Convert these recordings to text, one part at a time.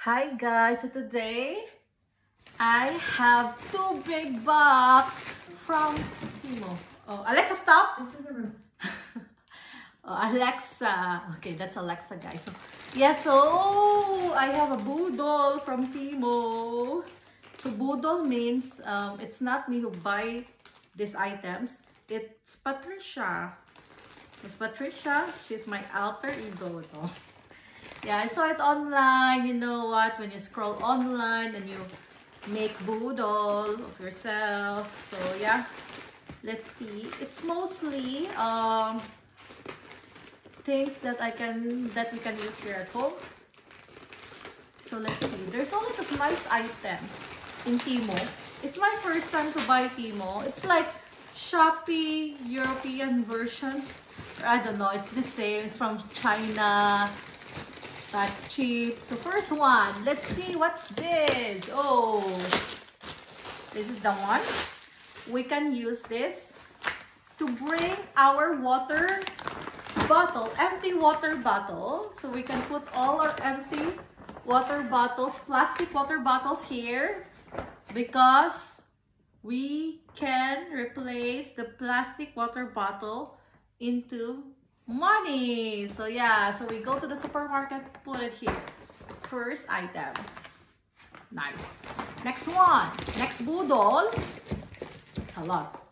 Hi guys, so today I have two big boxes from Timo. Oh, Alexa, stop! This is a room. Oh, Alexa. Okay, that's Alexa, guys. So I have a Boodle from Timo. So Boodle means it's not me who buy these items. It's Patricia. Miss Patricia, she's my alter ego. No? Yeah, I saw it online. You know what? When you scroll online and you make Boodle of yourself. So yeah, let's see. It's mostly things that we can use here at home. So let's see. There's a lot of nice items in Timo. It's my first time to buy Timo. It's like Shopee European version. Or I don't know. It's the same. It's from China. That's cheap. So first one, let's see what's this. Oh, this is the one. We can use this to bring our water bottle, empty water bottle. So we can put all our empty water bottles, plastic water bottles here, because we can replace the plastic water bottle into money. So yeah, so we go to the supermarket, put it here. First item. Nice. Next one. Next Boodle. It's a lot.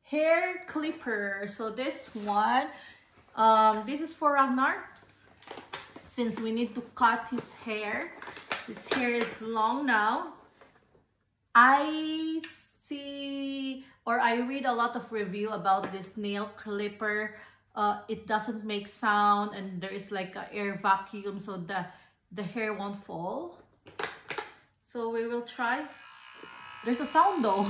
Hair clipper. So this one, this is for Ragnar. Since we need to cut his hair. His hair is long now. I see or I read a lot of review about this nail clipper. It doesn't make sound and there is like an air vacuum, so the hair won't fall. So we will try. There's a sound though.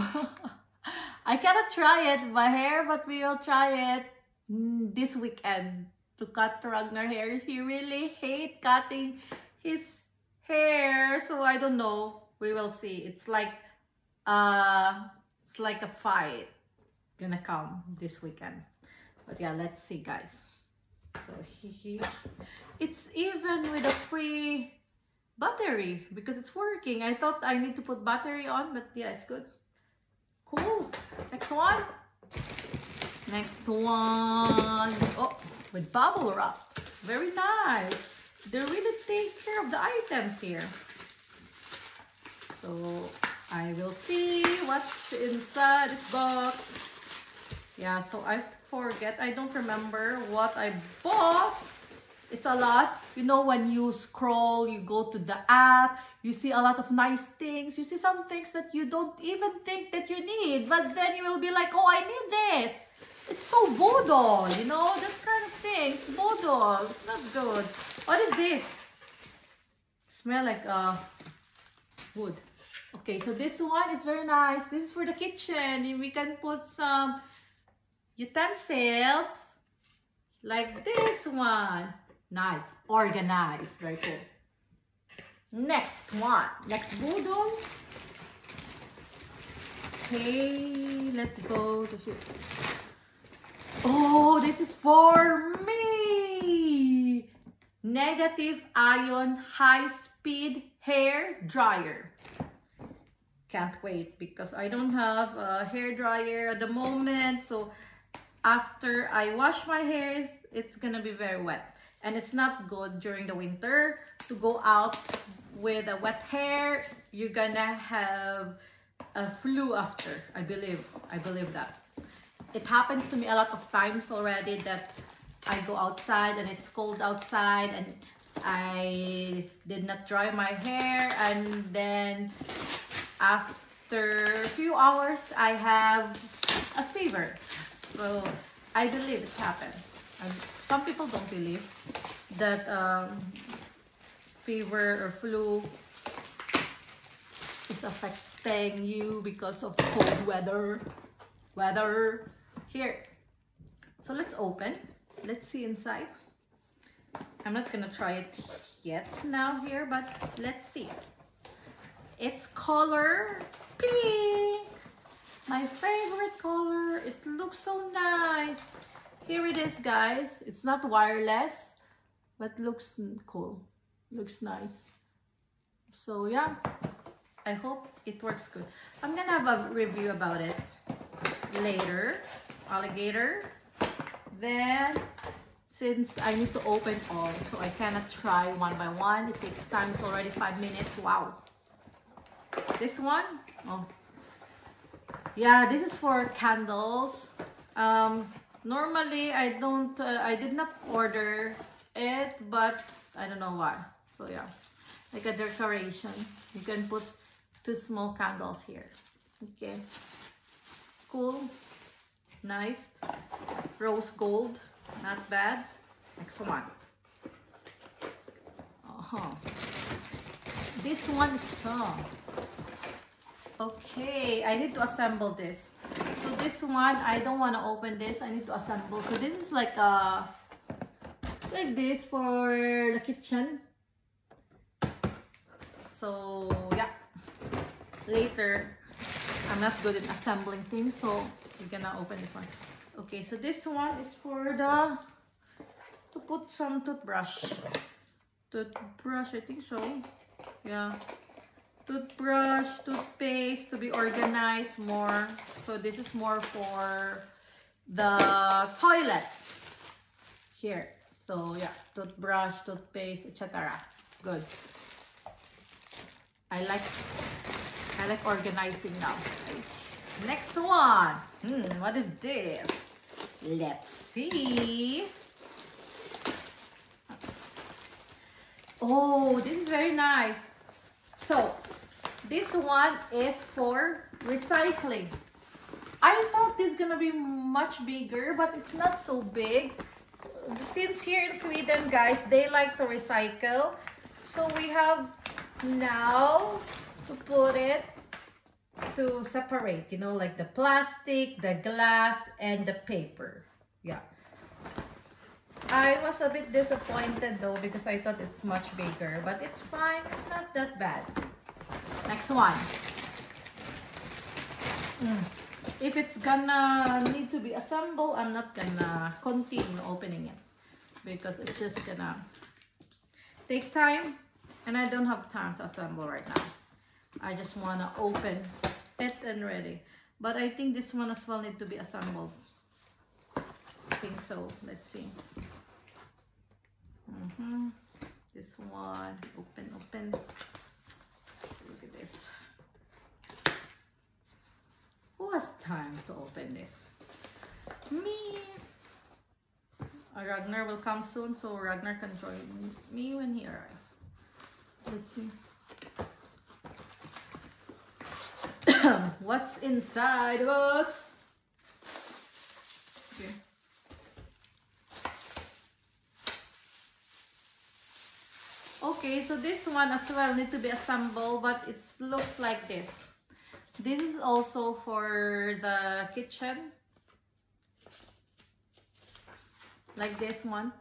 I cannot try it by hair, but we will try it this weekend to cut Ragnar hair. He really hates cutting his hair, so I don't know. We will see. It's like a fight gonna come this weekend. But yeah, let's see, guys. So it's even with a free battery because it's working. I thought I need to put battery on, but yeah, it's good. Cool. Next one. Next one. Oh, with bubble wrap. Very nice. They really take care of the items here. So I will see what's inside this box. Yeah, so I forget. I don't remember what I bought. It's a lot. You know, when you scroll, you go to the app, you see a lot of nice things. You see some things that you don't even think that you need. But then you will be like, oh, I need this. It's so Boodle, you know, that kind of thing. It's Boodle. It's not good. What is this? Smell like wood. Okay, so this one is very nice. This is for the kitchen. We can put some utensils like this one. Nice, organized, very cool. Next one, next Boodle. Okay, let's go to here. Oh, this is for me. Negative ion high-speed hair dryer. Can't wait because I don't have a hair dryer at the moment. So after I wash my hair, it's gonna be very wet. And it's not good during the winter to go out with a wet hair. You're gonna have a flu after, I believe that. It happens to me a lot of times already that I go outside and it's cold outside and I did not dry my hair, and then after a few hours I have a fever. So I believe it happened. Some people don't believe that fever or flu is affecting you because of cold weather. Here. So let's open. Let's see inside. I'm not gonna try it yet now here, but let's see. It's color pink. My favorite color. It looks so nice. Here it is, guys. It's not wireless, but looks cool. Looks nice. So yeah, I hope it works good. I'm gonna have a review about it later. Alligator. Then, since I need to open all, so I cannot try one by one. It takes time. It's already 5 minutes. Wow. This one, oh yeah, this is for candles. Normally I don't I did not order it, but I don't know why. So yeah, like a decoration. You can put 2 small candles here. Okay, cool, nice. Rose gold, not bad. Next one. This one is strong. Okay, I need to assemble this. So this one, I don't want to open this. I need to assemble. So this is like this for the kitchen. So yeah, later, I'm not good at assembling things, so we're gonna open this one. Okay, so this one is for to put some toothbrush. I think so. Yeah. Toothbrush, toothpaste to be organized more. So this is more for the toilet here. So yeah, toothbrush, toothpaste, etc. Good. I like organizing now. Next one. What is this? Let's see. Oh, this is very nice. So this one is for recycling. I thought this is gonna be much bigger, but it's not so big. Since here in Sweden, guys, they like to recycle. So we have now to put it to separate, you know, like the plastic, the glass, and the paper. Yeah. I was a bit disappointed though because I thought it's much bigger, but it's fine. It's not that bad. Next one. If it's gonna need to be assembled, I'm not gonna continue opening it because it's just gonna take time and I don't have time to assemble right now. I just wanna open it and ready. But I think this one as well need to be assembled. I think so. Let's see. This one, open. Look at this. Who has time to open this? Me. Ragnar will come soon, so Ragnar can join me when he arrives. Let's see. What's inside the box? Okay. Okay, so this one as well need to be assembled, but it looks like this. This is also for the kitchen. Like this one.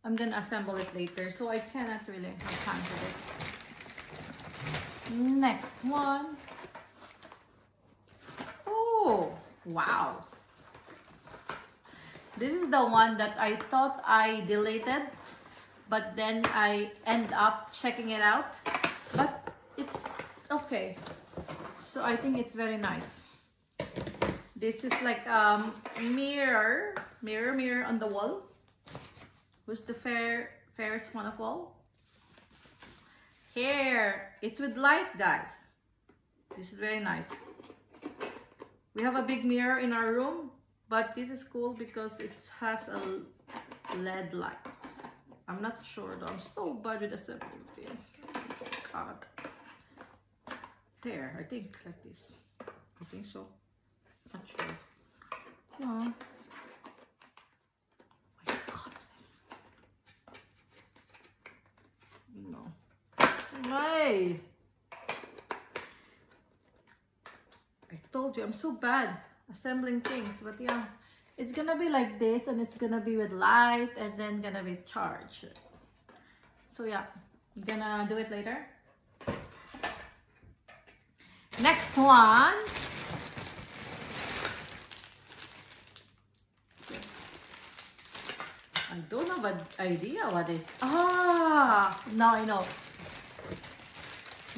I'm gonna assemble it later, so I cannot really have time for this. Next one. Oh, wow. This is the one that I thought I deleted, but then I end up checking it out. But it's okay. So I think it's very nice. This is like mirror on the wall. Who's the fairest one of all? Here, it's with light, guys. This is very nice. We have a big mirror in our room, but this is cool because it has a LED light. I'm not sure though. I'm so bad with assembling things. God. There, I think like this. I think so. Not sure. No. My goodness. No. Hey. I told you I'm so bad assembling things, but yeah, it's gonna be like this, and it's gonna be with light, and then gonna be charged. So yeah, I'm gonna do it later. Next one. I don't have an idea what it is. Ah, now I know.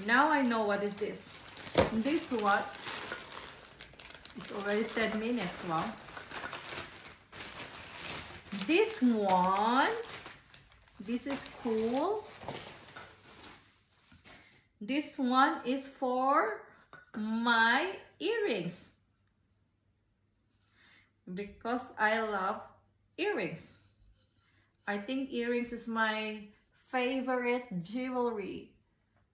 Now I know what is this. This what? It's already 10 minutes. Wow. This one. This is cool. This one is for my earrings. Because I love earrings. I think earrings is my favorite jewelry.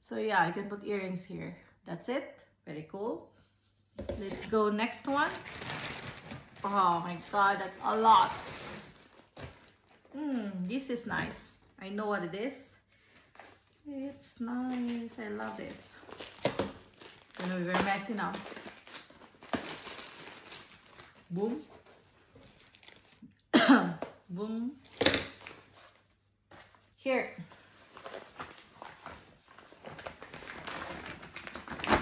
So yeah, I can put earrings here. That's it. Very cool. Let's go next one. Oh my god, that's a lot. This is nice. I know what it is. It's nice. I love this. It's gonna be very messy now. Boom. Boom. Here.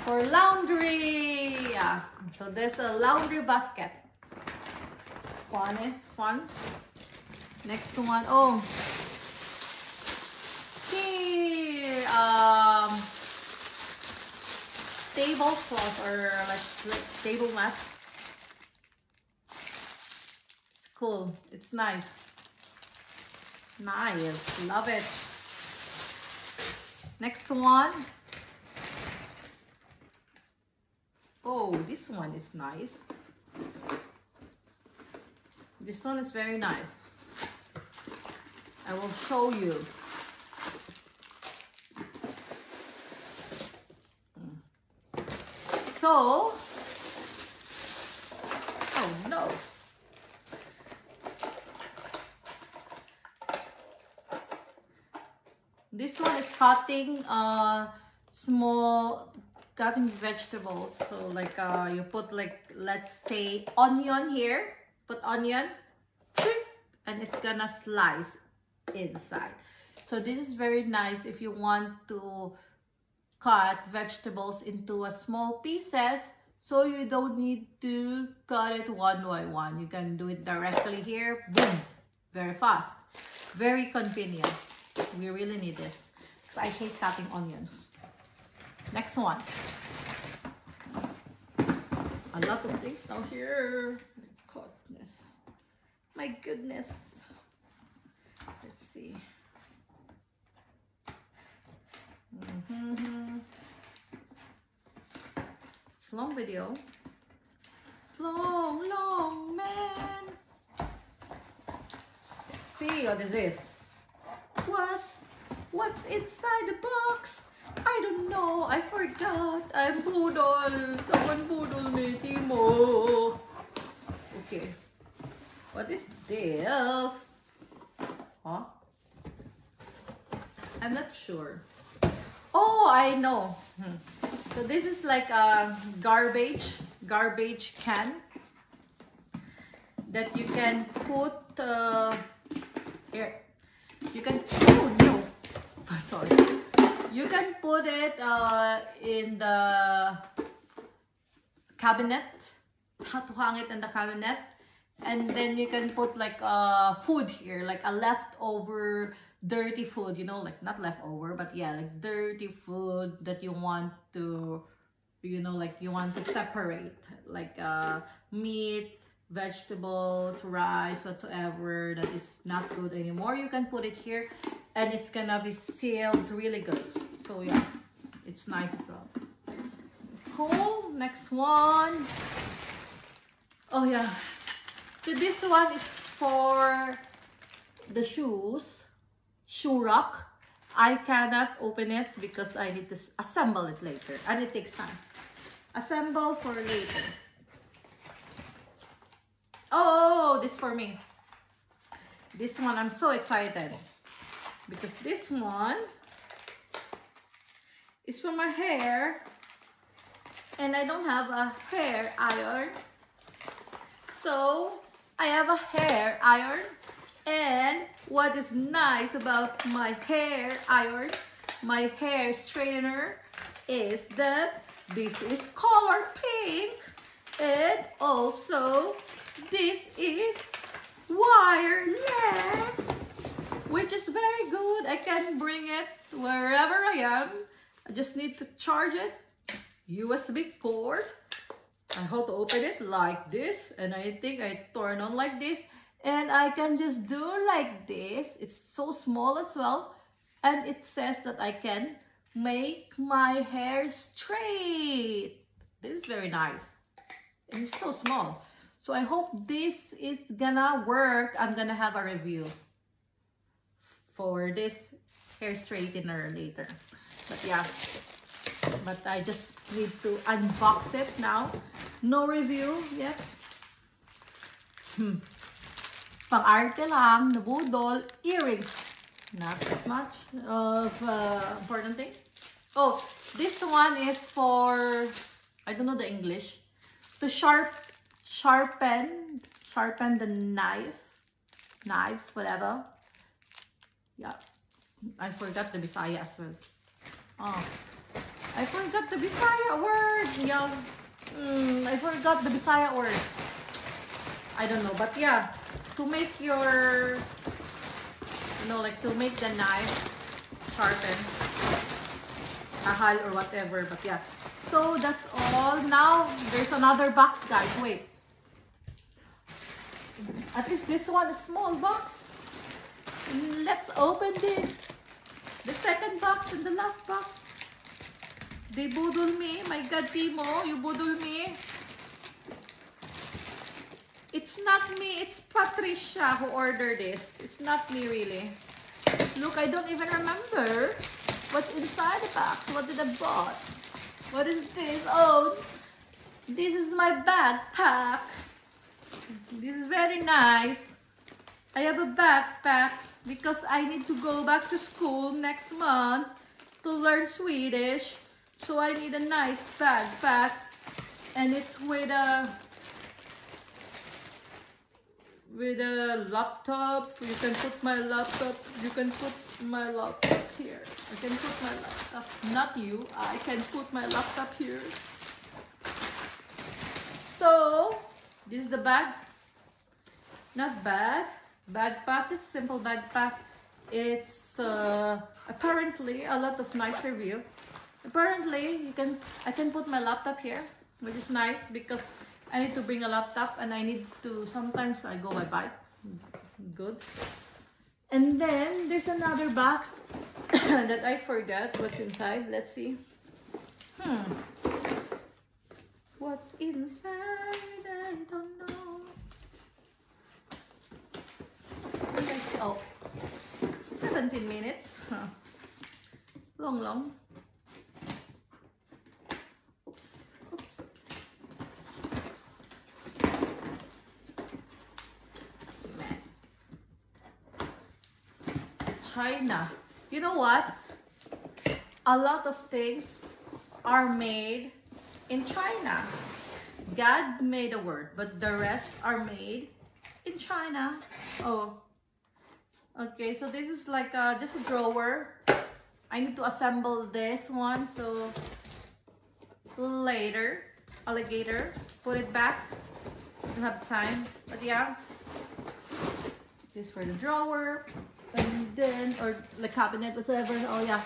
For laundry. Yeah. So there's a laundry basket. Fun, eh? Fun. Next one. Oh. Here. Tablecloth or like table mat. It's cool. It's nice. Nice. Love it. Next one. Oh, this one is nice. This one is very nice. I will show you. So, oh no. This one is cutting small cutting vegetables. So like you put like, let's say onion here, put onion and it's gonna slice inside. So this is very nice if you want to cut vegetables into a small pieces, so you don't need to cut it one by one. You can do it directly here. Boom. Very fast. Very convenient. We really need this because I hate cutting onions. Next one. A lot of things down here. Goodness. My goodness. Let's see. It's a long video. Long, man. Let's see what is this. What's inside the box? I don't know. I forgot. I'm Boodle. Someone Boodle me, Timo. Okay. What is this? Huh? I'm not sure. Oh, I know. So this is like a garbage can that you can put here. You can, oh no, sorry. You can put it in the cabinet, to hang it in the cabinet, and then you can put like food here, like a leftover dirty food, you know, like not leftover, but yeah, like dirty food that you want to, you know, like you want to separate, like meat, vegetables, rice, whatsoever that is not good anymore. You can put it here and it's gonna be sealed really good. So yeah, it's nice as well. Cool. Next one. Oh yeah, so this one is for the shoe rack. I cannot open it because I need to assemble it later and it takes time. Assemble for later. Oh, this for me. This one I'm so excited because this one is for my hair and I don't have a hair iron. So I have a hair iron, and what is nice about my hair iron, my hair straightener, is that this is color pink and also this is wireless. which is very good. I can bring it wherever I am. I just need to charge it. USB cord. I have to open it like this, and I think I turn on like this, and I can just do like this. It's so small as well, and it says that I can make my hair straight. This is very nice. It's so small. So I hope this is gonna work. I'm gonna have a review for this hair straightener later. But yeah, but I just need to unbox it now. No review yet. Pang-arte lang, nabudol, earrings. Not that much of important things. Oh, this one is for, I don't know the English, to sharpen the knives, whatever. Yeah, I forgot the Bisaya as well. Oh, I forgot the Bisaya word. Yeah, I forgot the Bisaya word. I don't know, but yeah, to make your, you know, like to make the knife sharpen, ahal or whatever. But yeah, so that's all. Now there's another box, guys. Wait, at least this one is small box. Let's open this. The second box and the last box. They budol me. My God, Timo, you budol me. It's not me. It's Patricia who ordered this. It's not me, really. Look, I don't even remember what's inside the box. What did I bought? What is this? Oh, this is my backpack. This is very nice. I have a backpack because I need to go back to school next month to learn Swedish. So I need a nice backpack, and it's with a laptop. You can put my laptop. You can put my laptop here. I can put my laptop. Not you. I can put my laptop here. So this is the bag. Not bad. Backpack is simple backpack. It's apparently a lot of nice review. Apparently I can put my laptop here, which is nice because I need to bring a laptop and I need to, sometimes I go by bike. Good. And then there's another box that I forgot what's inside. Let's see. What's inside? I don't know. Oh, 17 minutes. Huh. Long. Oops. China. You know what? A lot of things are made in China. God made a word, but the rest are made in China. Oh. Okay, so this is like just a drawer. I need to assemble this one, so later, alligator, put it back. Don't have time, but yeah. This for the drawer, and then, or the cabinet, whatever. Oh yeah,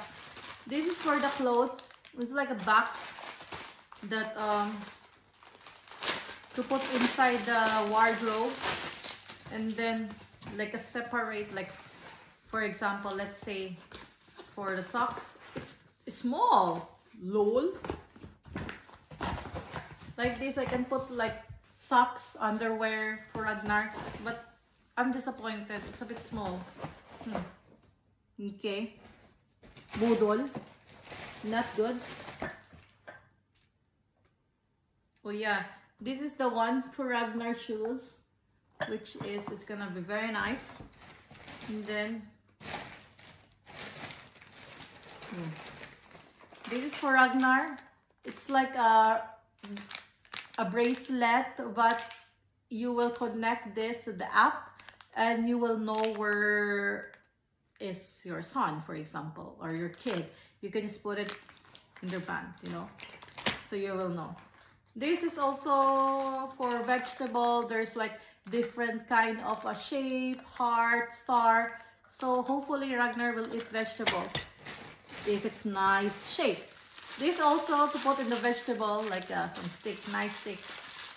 this is for the clothes. It's like a box that to put inside the wardrobe, and then like a separate, like for example, let's say for the socks, it's small, lol. Like this, I can put like socks, underwear for Ragnar, but I'm disappointed. It's a bit small. Okay, budol, not good. Oh yeah, this is the one for Ragnar shoes, which is, it's gonna be very nice. And then this is for Ragnar. It's like a bracelet, but you will connect this to the app and you will know where is your son, for example, or your kid. You can just put it in their band, you know, so you will know. This is also for vegetable. There's like different kind of a shape, heart, star. So hopefully Ragnar will eat vegetable if it's nice shape. This also to put in the vegetable, like some stick, nice stick,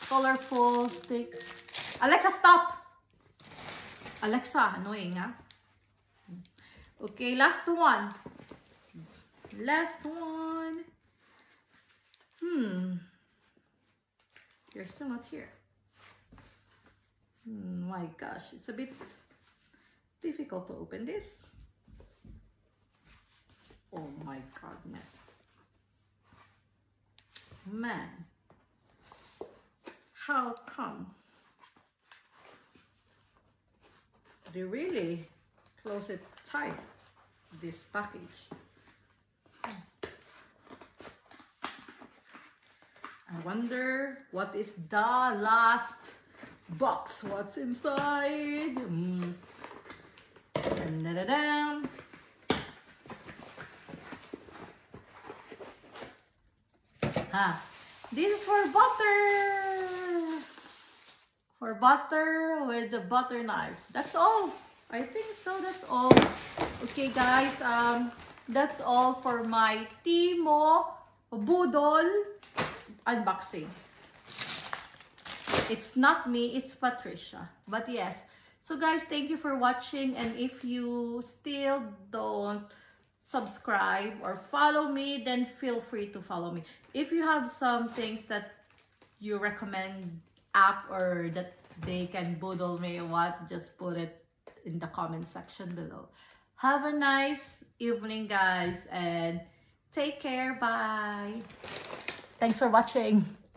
colorful stick. Alexa, stop! Alexa, annoying, huh? Okay, last one. Last one. You're still not here. My gosh, it's a bit difficult to open this. Oh my goodness. Man. How come? They really close it tight, this package. I wonder what is the last box. What's inside? Da-da-da. This is for butter. For butter with the butter knife. That's all. I think so. That's all. Okay, guys. That's all for my Timo Budol unboxing. It's not me, it's Patricia. But yes. So guys, thank you for watching. And if you still don't subscribe or follow me, then feel free to follow me. If you have some things that you recommend app or that they can boodle me or what, just put it in the comment section below. Have a nice evening, guys, and take care. Bye. Thanks for watching.